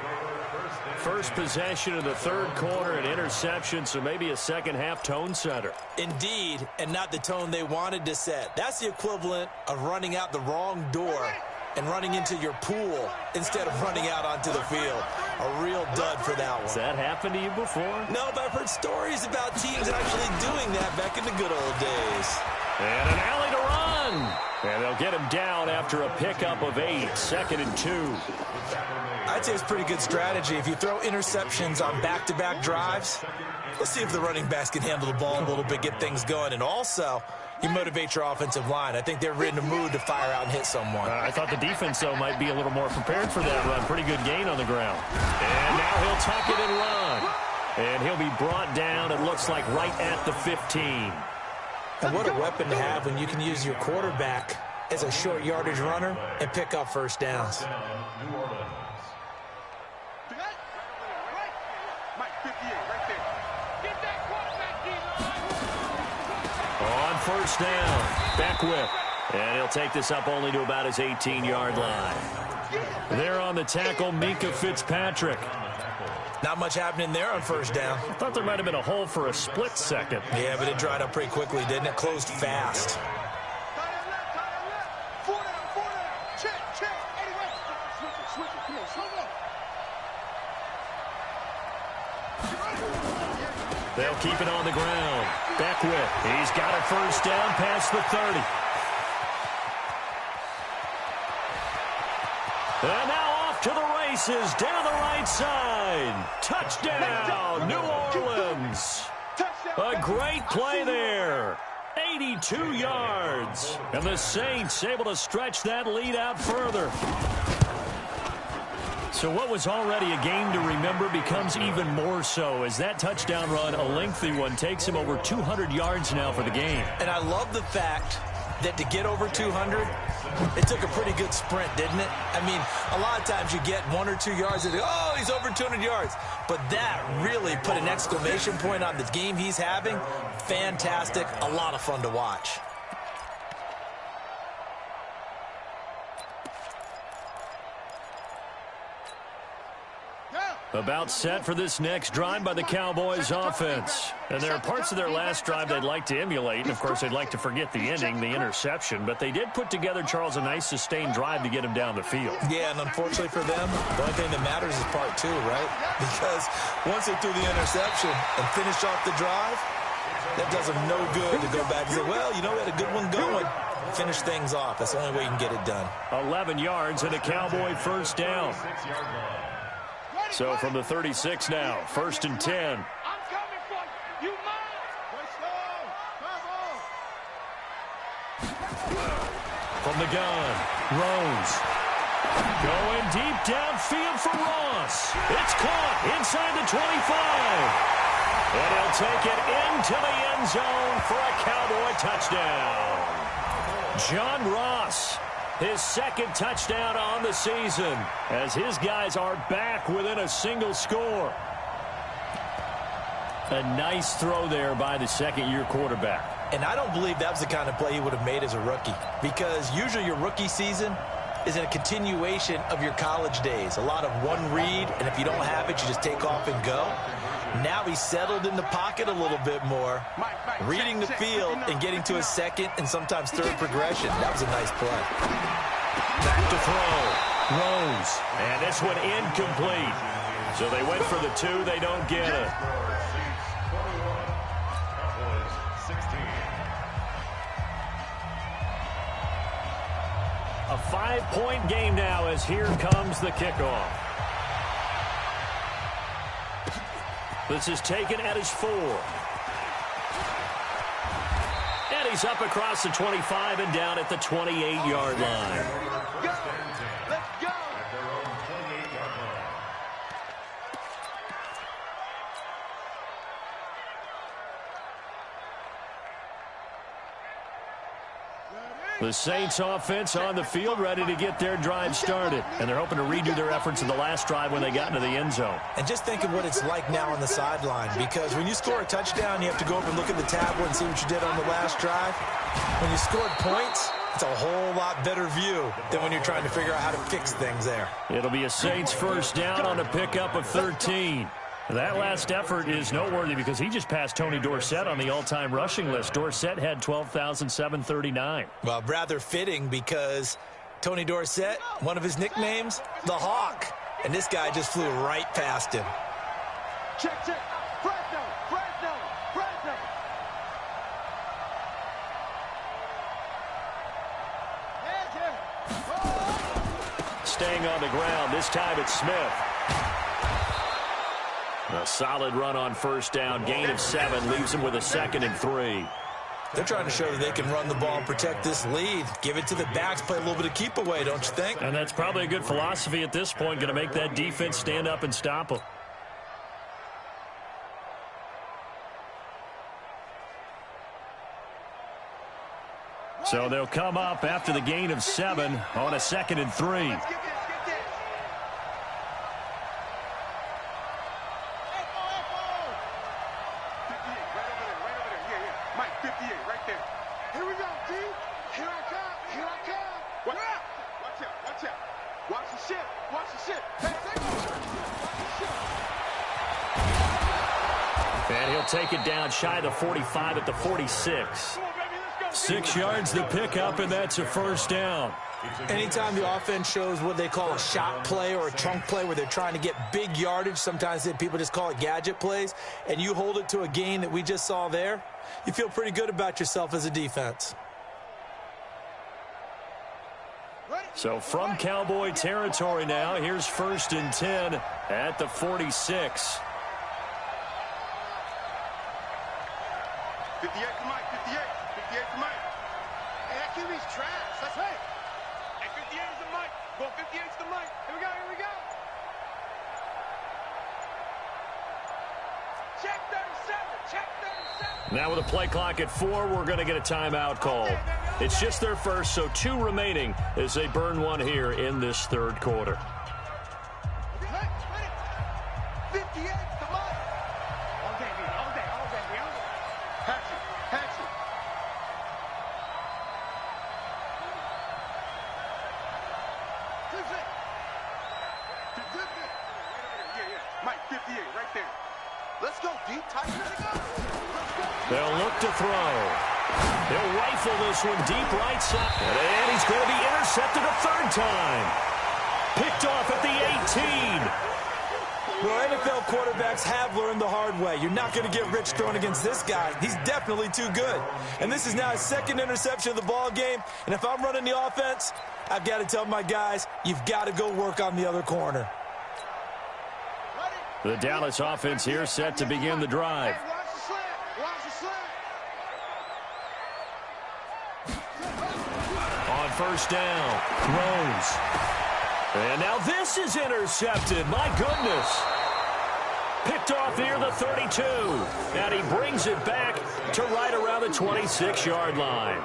Speaker 1: First possession of the 3rd quarter, an interception, so maybe a second-half tone setter.
Speaker 3: Indeed, and not the tone they wanted to set. That's the equivalent of running out the wrong door and running into your pool instead of running out onto the field. A real dud for that one.
Speaker 1: Has that happened to you before?
Speaker 3: No, but I've heard stories about teams actually doing that back in the good old days.
Speaker 1: And an alley to run. And they'll get him down after a pickup of 8, 2nd and 2.
Speaker 3: I'd say it's pretty good strategy. If you throw interceptions on back-to-back drives, let's see if the running backs can handle the ball a little bit, get things going. And also, you motivate your offensive line. I think they're in the mood to fire out and hit someone.
Speaker 1: I thought the defense, though, might be a little more prepared for that run. Pretty good gain on the ground. And now he'll tuck it and run. And he'll be brought down, it looks like, right at the 15.
Speaker 3: And what a weapon to have when you can use your quarterback as a short yardage runner and pick up first downs.
Speaker 1: On first down, back whip. And he'll take this up only to about his 18-yard line. There on the tackle, Minkah Fitzpatrick.
Speaker 3: Not much happening there on first down.
Speaker 1: I thought there might have been a hole for a split second.
Speaker 3: Yeah, but it dried up pretty quickly, didn't it? Closed fast.
Speaker 1: They'll keep it on the ground. Back whip. He's got a first down past the 30. And now off to the races down the right side. Touchdown, New Orleans. A great play there. 82 yards. And the Saints able to stretch that lead out further. So what was already a game to remember becomes even more so as that touchdown run, a lengthy one, takes him over 200 yards now for the game.
Speaker 3: And I love the fact that to get over 200, it took a pretty good sprint, didn't it? I mean, a lot of times you get 1 or 2 yards and oh, he's over 200 yards. But that really put an exclamation point on the game he's having. Fantastic. A lot of fun to watch.
Speaker 1: About set for this next drive by the Cowboys offense. And there are parts of their last drive they'd like to emulate. And, of course, they'd like to forget the ending, the interception. But they did put together, Charles, a nice sustained drive to get him down the field.
Speaker 3: Yeah, and unfortunately for them, the only thing that matters is part two, right? Because once they threw the interception and finished off the drive, that does them no good to go back and say, well, you know, we had a good one going. Finish things off. That's the only way you can get it done.
Speaker 1: 11 yards and a Cowboy first down. So from the 36 now, 1st and 10.
Speaker 2: I'm coming for you. You mine.
Speaker 1: From the gun, Rose. Going deep downfield for Ross. It's caught inside the 25. And he'll take it into the end zone for a Cowboy touchdown. John Ross, his second touchdown on the season, as his guys are back within a single score. A nice throw there by the second-year quarterback.
Speaker 3: And I don't believe that was the kind of play he would have made as a rookie, because usually your rookie season is a continuation of your college days. A lot of one read, and if you don't have it, you just take off and go. Now he's settled in the pocket a little bit more, reading the field and getting to a second and sometimes third progression. That was a nice play.
Speaker 1: Back to throw. Rose. And this one incomplete. So they went for the two. They don't get it. A 5-point game now as here comes the kickoff. This is taken at his 4. And he's up across the 25 and down at the 28-yard line.
Speaker 2: Let's go.
Speaker 1: The Saints offense on the field ready to get their drive started. And they're hoping to redo their efforts in the last drive when they got into the end zone.
Speaker 3: And just think of what it's like now on the sideline, because when you score a touchdown, you have to go up and look at the tablet and see what you did on the last drive. When you scored points, it's a whole lot better view than when you're trying to figure out how to fix things there.
Speaker 1: It'll be a Saints first down on a pickup of 13. That last effort is noteworthy because he just passed Tony Dorsett on the all-time rushing list. Dorsett had 12,739.
Speaker 3: Well, rather fitting because Tony Dorsett, one of his nicknames, the Hawk. And this guy just flew right past him.
Speaker 2: Check. Fresno.
Speaker 1: Staying on the ground. This time it's Smith. A solid run on first down. Gain of 7 leaves him with a 2nd and 3.
Speaker 3: They're trying to show that they can run the ball and protect this lead. Give it to the backs, play a little bit of keep away, don't you think?
Speaker 1: And that's probably a good philosophy at this point. Going to make that defense stand up and stop them. So they'll come up after the gain of 7 on a 2nd and 3. And he'll take it down shy of the 45 at the 46. 6 yards the pickup, and that's a first down.
Speaker 3: Anytime the offense shows what they call a shot play or a chunk play where they're trying to get big yardage, sometimes people just call it gadget plays, and you hold it to a gain that we just saw there, you feel pretty good about yourself as a defense.
Speaker 1: So from Cowboy territory now, here's 1st and 10 at the 46.
Speaker 2: 58 to Mike, 58 to Mike. Hey, that QB's trash. That's right. Hey, 58 is the Mike. Go 58 to the Mike. Here we go. Check 37.
Speaker 1: Now with a play clock at 4, we're going to get a timeout call. It's just their first, so 2 remaining as they burn one here in this third quarter.
Speaker 2: 58 to Mike. All day. Hatchet. Mike, 58, right there. Let's go, deep, tight, let's go.
Speaker 1: They'll look to throw. He'll rifle this one deep right side. And he's going to be intercepted a third time. Picked off at the 18.
Speaker 3: Well, NFL quarterbacks have learned the hard way. You're not going to get rich throwing against this guy. He's definitely too good. And this is now his second interception of the ball game. And if I'm running the offense, I've got to tell my guys, you've got to go work on the other corner.
Speaker 1: The Dallas offense here set to begin the drive.
Speaker 2: Watch the slant. Watch the slant.
Speaker 1: On first down, throws. And now this is intercepted. My goodness. Picked off near the 32. And he brings it back to right around the 26-yard line.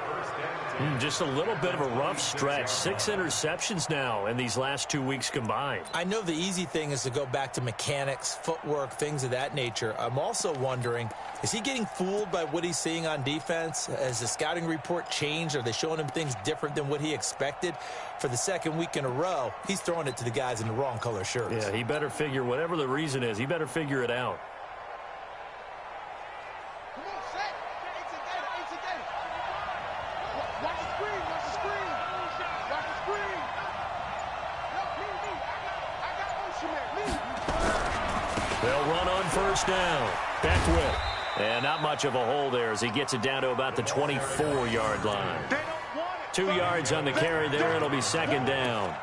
Speaker 1: Just a little bit of a rough stretch. 6 interceptions now in these last 2 weeks combined.
Speaker 3: I know the easy thing is to go back to mechanics, footwork, things of that nature. I'm also wondering, is he getting fooled by what he's seeing on defense? Has the scouting report changed? Are they showing him things different than what he expected? For the second week in a row, he's throwing it to the guys in the wrong color shirts.
Speaker 1: Yeah, he better figure, whatever the reason is, he better figure it out. They'll run on first down. Beckwith. And not much of a hole there as he gets it down to about the 24-yard line. 2 yards on the carry there. It'll be second down.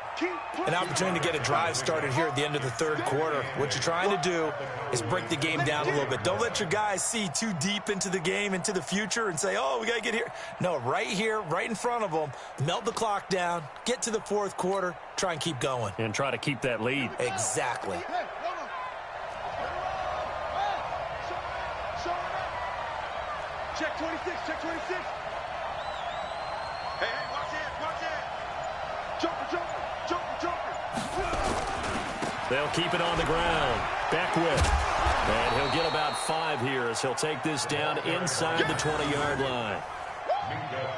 Speaker 3: An opportunity to get a drive started here at the end of the third quarter. What you're trying to do is break the game down a little bit. Don't let your guys see too deep into the game, into the future, and say, oh, we got to get here. No, right here, right in front of them, melt the clock down, get to the fourth quarter, try and keep going.
Speaker 1: And try to keep that lead.
Speaker 3: Exactly.
Speaker 2: Check 26, check 26. Hey, watch it. Jumper.
Speaker 1: They'll keep it on the ground. Beckwith. And he'll get about 5 here as he'll take this down inside the 20-yard line.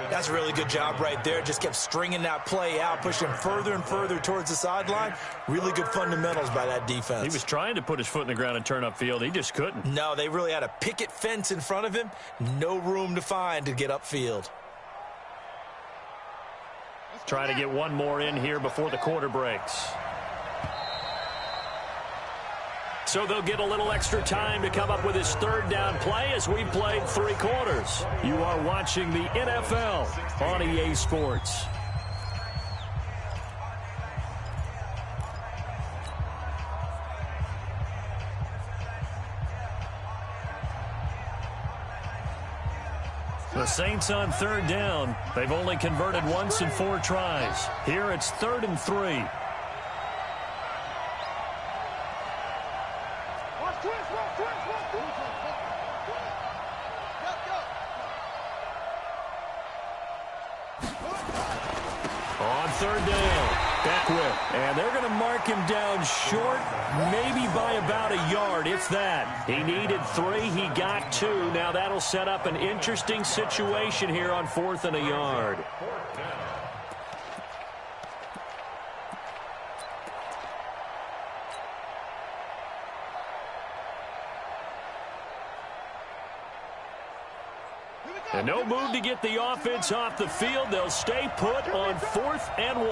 Speaker 3: That's a really good job right there. Just kept stringing that play out, pushing further and further towards the sideline. Really good fundamentals by that defense.
Speaker 1: He was trying to put his foot in the ground and turn upfield. He just couldn't.
Speaker 3: No, they really had a picket fence in front of him. No room to find to get upfield.
Speaker 1: Trying to get one more in here before the quarter breaks. So they'll get a little extra time to come up with his third down play as we've played 3 quarters. You are watching the NFL on EA Sports. The Saints on third down. They've only converted once in 4 tries. Here it's 3rd and 3. On third down, Beckwith. And they're going to mark him down short, maybe by about a yard, if that. He needed 3, he got 2. Now that'll set up an interesting situation here on 4th and a yard. And no move to get the offense off the field. They'll stay put on 4th and 1.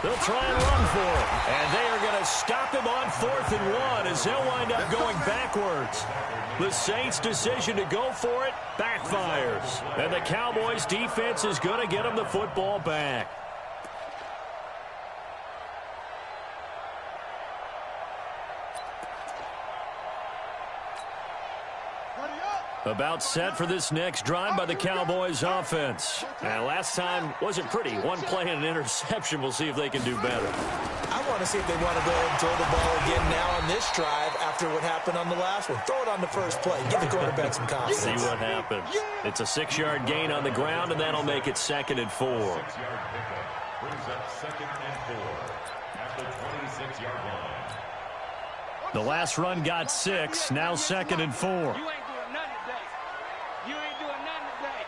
Speaker 1: They'll try and run for it. And they are going to stop him on 4th and 1 as they'll wind up going backwards. The Saints' decision to go for it backfires. And the Cowboys' defense is going to get them the football back. About set for this next drive by the Cowboys offense. And last time wasn't pretty. One play and an interception. We'll see if they can do better.
Speaker 3: I want to see if they want to go and throw the ball again now on this drive after what happened on the last one. Throw it on the first play. Give the quarterback some confidence.
Speaker 1: See what happens. It's a 6-yard gain on the ground, and that'll make it 2nd and 4.
Speaker 4: 6-yard pickup brings up 2nd and 4 at the 26-yard line.
Speaker 1: The last run got 6. Now 2nd and 4.
Speaker 5: You ain't doing nothing today. You ain't doing nothing today.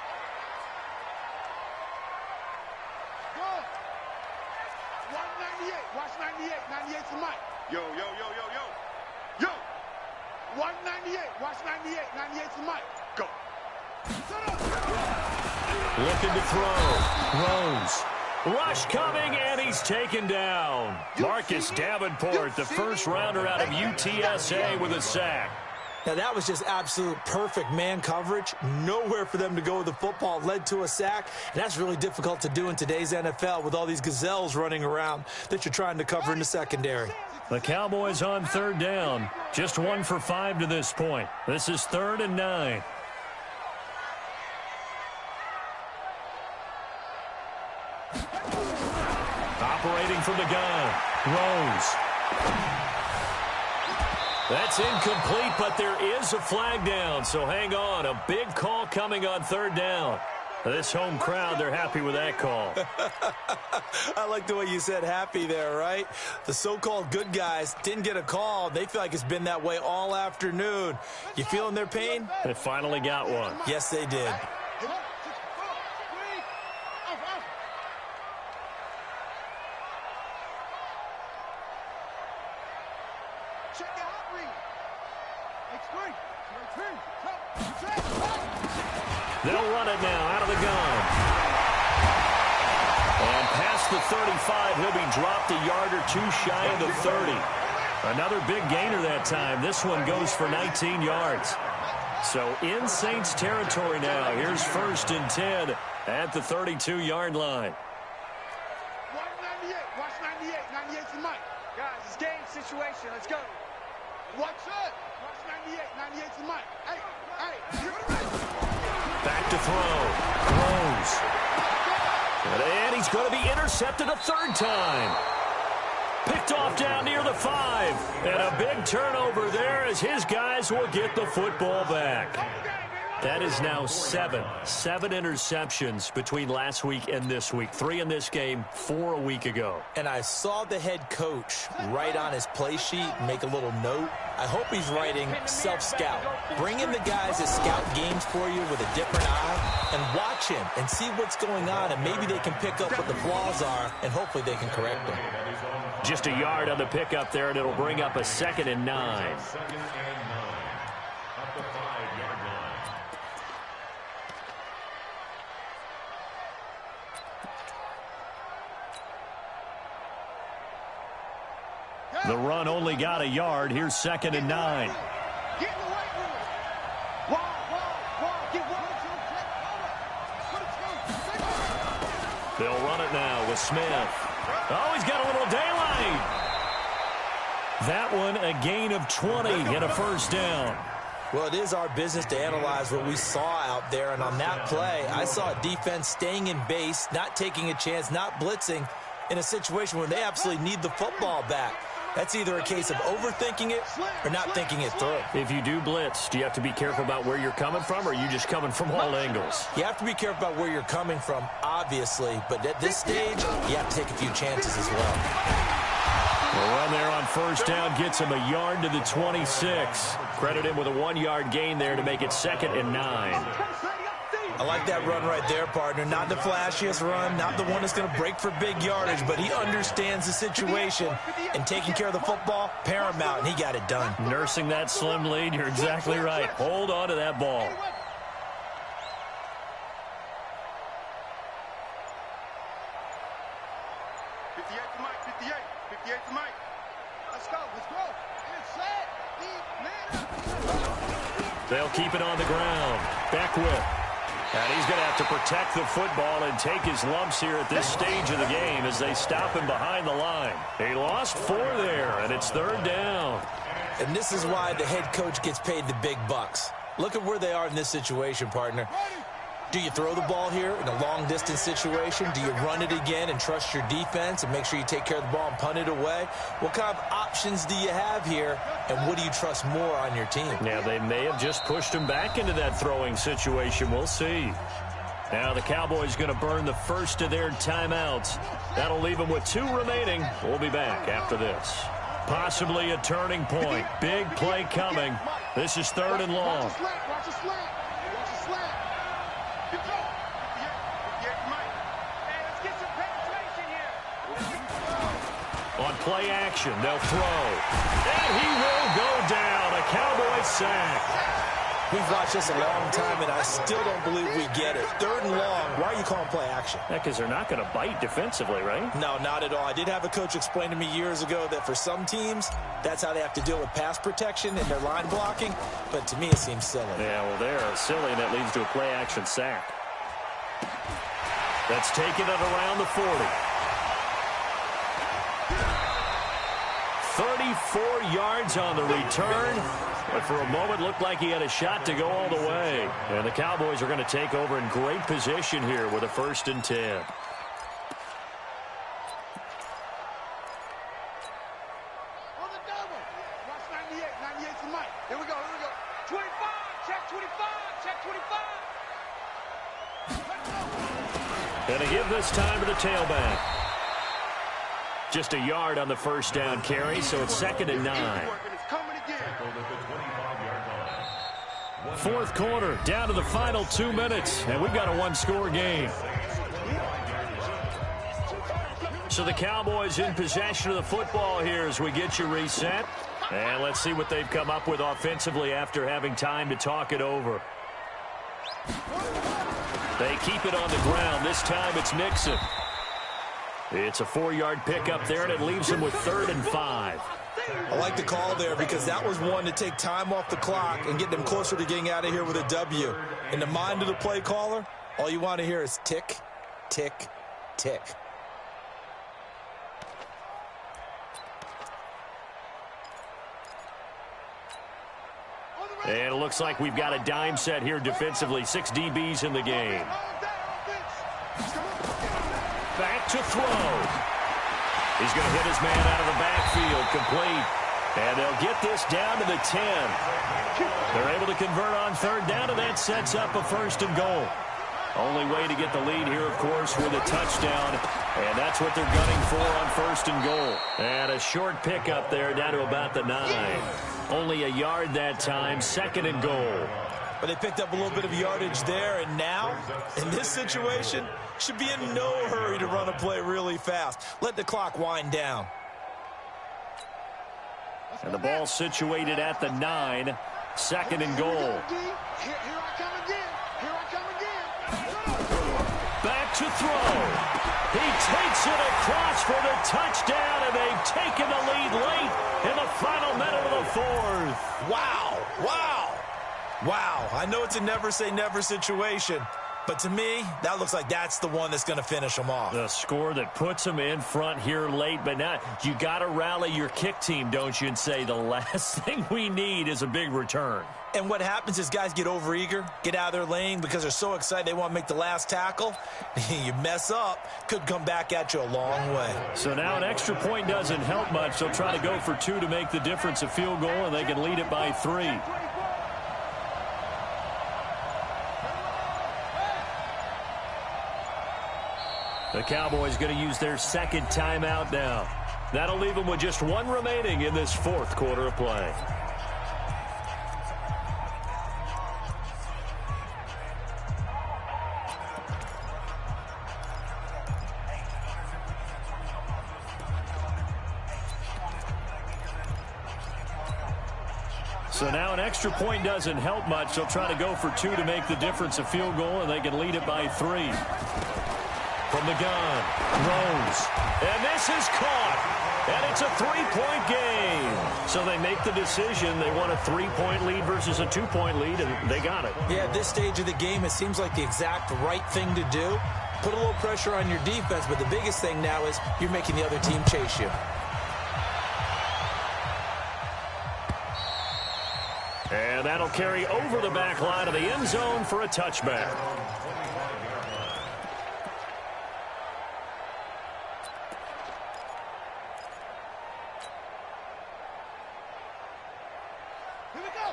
Speaker 2: Watch 98. Watch 98. 98's the mic. Go.
Speaker 1: Looking to throw. Rose. Rush coming, and he's taken down. Marcus Davenport, the first rounder out of UTSA, with a sack.
Speaker 3: Now, that was just absolute perfect man coverage. Nowhere for them to go with the football. Led to a sack. And that's really difficult to do in today's NFL with all these gazelles running around that you're trying to cover in the secondary.
Speaker 1: The Cowboys on third down. Just 1 for 5 to this point. This is 3rd and 9. Operating from the gun. Rose. That's incomplete, but there is a flag down, so hang on. A big call coming on 3rd down. This home crowd, they're happy with that call.
Speaker 3: I like the way you said happy there, right? The so-called good guys didn't get a call. They feel like it's been that way all afternoon. You feeling their pain?
Speaker 1: They finally got one.
Speaker 3: Yes, they did.
Speaker 1: They'll run it now out of the gun. And past the 35, he'll be dropped a yard or two shy of the 30. Another big gainer that time. This one goes for 19 yards. So in Saints territory now. Here's 1st and 10 at the 32-yard line.
Speaker 2: Watch 98. Watch 98. 98's the mic. Guys, it's game situation. Let's go. Watch it. Watch 98. 98's the mic. Hey, hey.
Speaker 1: Back to throw. Throws. And he's going to be intercepted a 3rd time. Picked off down near the 5. And a big turnover there as his guys will get the football back. That is now 7 interceptions between last week and this week. 3 in this game, 4 a week ago.
Speaker 3: And I saw the head coach write on his play sheet, make a little note. I hope he's writing self-scout. Bring in the guys that scout games for you with a different eye and watch him and see what's going on, and maybe they can pick up what the flaws are, and hopefully they can correct them.
Speaker 1: Just a yard on the pickup there, and it'll bring up a 2nd and 9. The run only got a yard. Here's 2nd and 9.
Speaker 2: Get in the right room. Wall. Get one.
Speaker 1: They'll run it now with Smith. Oh, he's got a little daylight. That one a gain of 20 and a 1st down.
Speaker 3: Well, it is our business to analyze what we saw out there, and on that play, I saw a defense staying in base, not taking a chance, not blitzing in a situation where they absolutely need the football back. That's either a case of overthinking it or not thinking it through.
Speaker 1: If you do blitz, do you have to be careful about where you're coming from, or are you just coming from all angles?
Speaker 3: You have to be careful about where you're coming from, obviously, but at this stage, you have to take a few chances as well.
Speaker 1: The run there on 1st down gets him a yard to the 26. Credit him with a 1-yard gain there to make it 2nd and 9.
Speaker 3: I like that run right there, partner. Not the flashiest run, not the one that's going to break for big yardage, but he understands the situation, and taking care of the football, paramount, and he got it done.
Speaker 1: Nursing that slim lead, you're exactly right. Hold on to that ball. They'll keep it on the ground. Beckwith. And he's going to have to protect the football and take his lumps here at this stage of the game as they stop him behind the line. He lost 4 there, and it's 3rd down.
Speaker 3: And this is why the head coach gets paid the big bucks. Look at where they are in this situation, partner. Do you throw the ball here in a long-distance situation? Do you run it again and trust your defense and make sure you take care of the ball and punt it away? What kind of options do you have here, and what do you trust more on your team?
Speaker 1: Yeah, they may have just pushed him back into that throwing situation. We'll see. Now the Cowboys going to burn the first of their timeouts. That'll leave them with 2 remaining. We'll be back after this. Possibly a turning point. Big play coming. This is 3rd and long. On play action, they'll throw. And he will go down. A Cowboys sack.
Speaker 3: We've watched this a long time, and I still don't believe we get it. 3rd and long. Why are you calling play action?
Speaker 1: Yeah, because they're not going to bite defensively, right?
Speaker 3: No, not at all. I did have a coach explain to me years ago that for some teams, that's how they have to deal with pass protection and their line blocking. But to me, it seems silly.
Speaker 1: Yeah, well, they're silly, and that leads to a play action sack. That's taken at around the 40. 34 yards on the return. But for a moment, looked like he had a shot to go all the way. And the Cowboys are going to take over in great position here with a 1st and 10.
Speaker 2: On the double. Watch 98. 98 for Mike. Here we go. 25. Check 25. Check 25.
Speaker 1: Going to give this time to the tailback. Just a yard on the 1st down carry, so it's 2nd and 9. 4th quarter, down to the final 2 minutes, and we've got a 1-score game. So the Cowboys in possession of the football here as we get you reset. And let's see what they've come up with offensively after having time to talk it over. They keep it on the ground. This time it's Mixon. It's a 4-yard pickup there, and it leaves them with 3rd and 5.
Speaker 3: I like the call there because that was one to take time off the clock and get them closer to getting out of here with a W. In the mind of the play caller, all you want to hear is tick, tick, tick.
Speaker 1: And it looks like we've got a dime set here defensively. 6 DBs in the game. Back to throw. He's going to hit his man out of the backfield, complete. And they'll get this down to the 10. They're able to convert on 3rd down, and that sets up a 1st and goal. Only way to get the lead here, of course, with a touchdown. And that's what they're gunning for on 1st and goal. And a short pickup there down to about the 9. Only a yard that time, 2nd and goal.
Speaker 3: But they picked up a little bit of yardage there, and now, in this situation, should be in no hurry to run a play really fast. Let the clock wind down.
Speaker 1: And the ball situated at the 9, 2nd and goal.
Speaker 2: Here I come again. Here I come again.
Speaker 1: Back to throw. He takes it across for the touchdown, and they've taken the lead late in the final minute of the 4th.
Speaker 3: Wow, wow, wow. I know it's a never-say-never situation, but to me, that looks like that's the one that's going to finish them off.
Speaker 1: The score that puts them in front here late, but now you got to rally your kick team, don't you, and say the last thing we need is a big return.
Speaker 3: And what happens is guys get overeager, get out of their lane because they're so excited they want to make the last tackle. You mess up, could come back at you a long way.
Speaker 1: So now an extra point doesn't help much. They'll try to go for 2 to make the difference a field goal, and they can lead it by 3. The Cowboys going to use their 2nd timeout now. That'll leave them with just 1 remaining in this 4th quarter of play. So now an extra point doesn't help much. They'll try to go for 2 to make the difference a field goal, and they can lead it by 3. From the gun, throws, and this is caught, and it's a 3-point game. So they make the decision. They want a 3-point lead versus a 2-point lead, and they got it.
Speaker 3: Yeah, at this stage of the game, it seems like the exact right thing to do. Put a little pressure on your defense, but the biggest thing now is you're making the other team chase you.
Speaker 1: And that'll carry over the back line of the end zone for a touchback.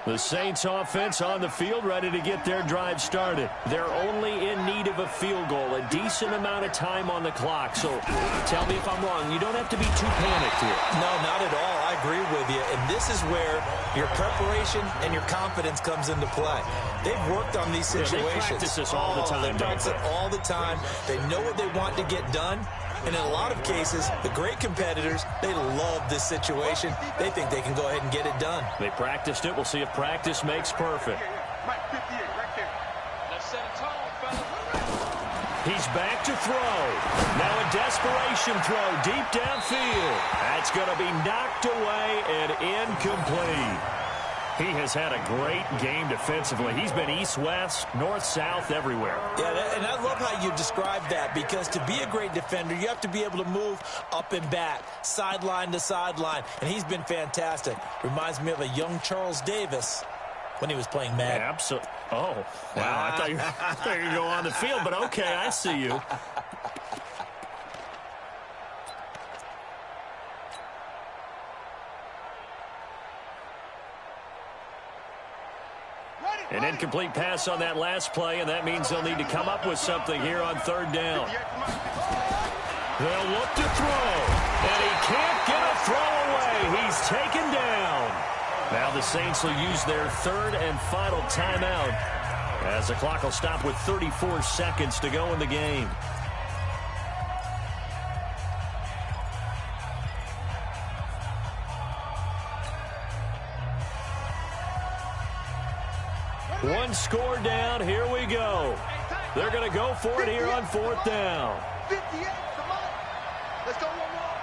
Speaker 1: The Saints offense on the field, ready to get their drive started. They're only in need of a field goal, a decent amount of time on the clock. So tell me if I'm wrong. You don't have to be too panicked here.
Speaker 3: No, not at all. I agree with you. And this is where your preparation and your confidence comes into play. They've worked on these situations.
Speaker 1: They practice this all the time.
Speaker 3: They practice it all the time. They know what they want to get done. And in a lot of cases, the great competitors, they love this situation. They think they can go ahead and get it done.
Speaker 1: They practiced it. We'll see if practice makes perfect.
Speaker 2: Mike, 58, right there. Let's set a tone, fellas.
Speaker 1: He's back to throw. Now a desperation throw deep downfield. That's going to be knocked away and incomplete. He has had a great game defensively. He's been east-west, north-south, everywhere.
Speaker 3: Yeah, and I love how you described that, because to be a great defender, you have to be able to move up and back, sideline to sideline, and he's been fantastic. Reminds me of a young Charles Davis when he was playing Madden.
Speaker 1: Absolutely. Oh, wow. I thought you were going to go on the field, but okay, I see you. An incomplete pass on that last play, and that means they'll need to come up with something here on third down. They'll look to throw, and he can't get a throw away. He's taken down. Now the Saints will use their third and final timeout as the clock will stop with 34 seconds to go in the game. One score down. Here we go. They're going to go for it here on fourth down.
Speaker 2: 58, come on. Let's go one more.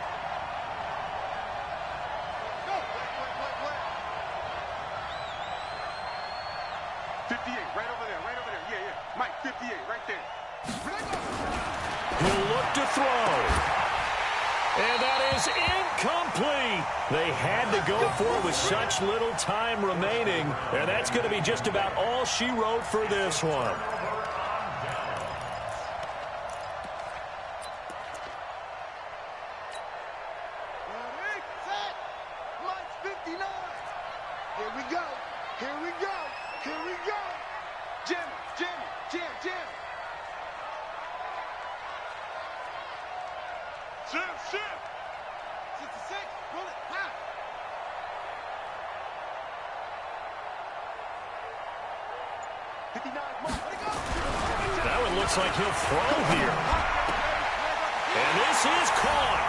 Speaker 2: Go. Play. 58, right over there. Yeah. Mike, 58, right there.
Speaker 1: He'll look to throw. And that is incomplete. They had to go for it with such little time remaining. And that's going to be just about all she wrote for this one.
Speaker 2: Ready, set. Mike's 59. Here we go. Jim. Ship. 66, roll it, half.
Speaker 1: That one looks like he'll throw here. And this is caught.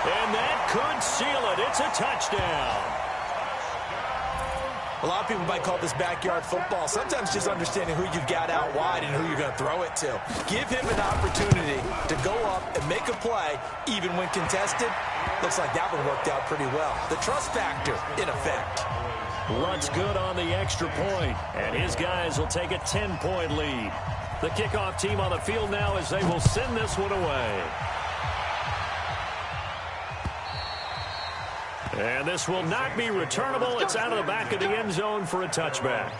Speaker 1: And that could seal it. It's a touchdown.
Speaker 3: A lot of people might call this backyard football. Sometimes just understanding who you've got out wide and who you're going to throw it to. Give him an opportunity to go up and make a play, even when contested. Looks like that one worked out pretty well. The trust factor, in effect.
Speaker 1: Luntz good on the extra point, and his guys will take a 10-point lead. The kickoff team on the field now as they will send this one away. And this will not be returnable. It's out of the back of the end zone for a touchback.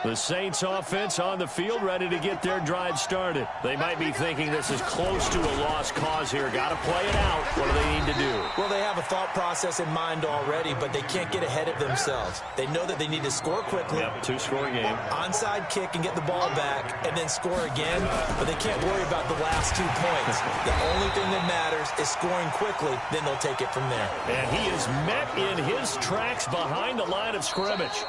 Speaker 1: The Saints offense on the field ready to get their drive started. They might be thinking this is close to a lost cause here. Got to play it out. What do they need to do?
Speaker 3: Well, they have a thought process in mind already, but they can't get ahead of themselves. They know that they need to score quickly.
Speaker 1: Yep, two-score game.
Speaker 3: Onside kick and get the ball back and then score again, but they can't worry about the last 2 points. The only thing that matters is scoring quickly, then they'll take it from there.
Speaker 1: And he is met in his tracks behind the line of scrimmage.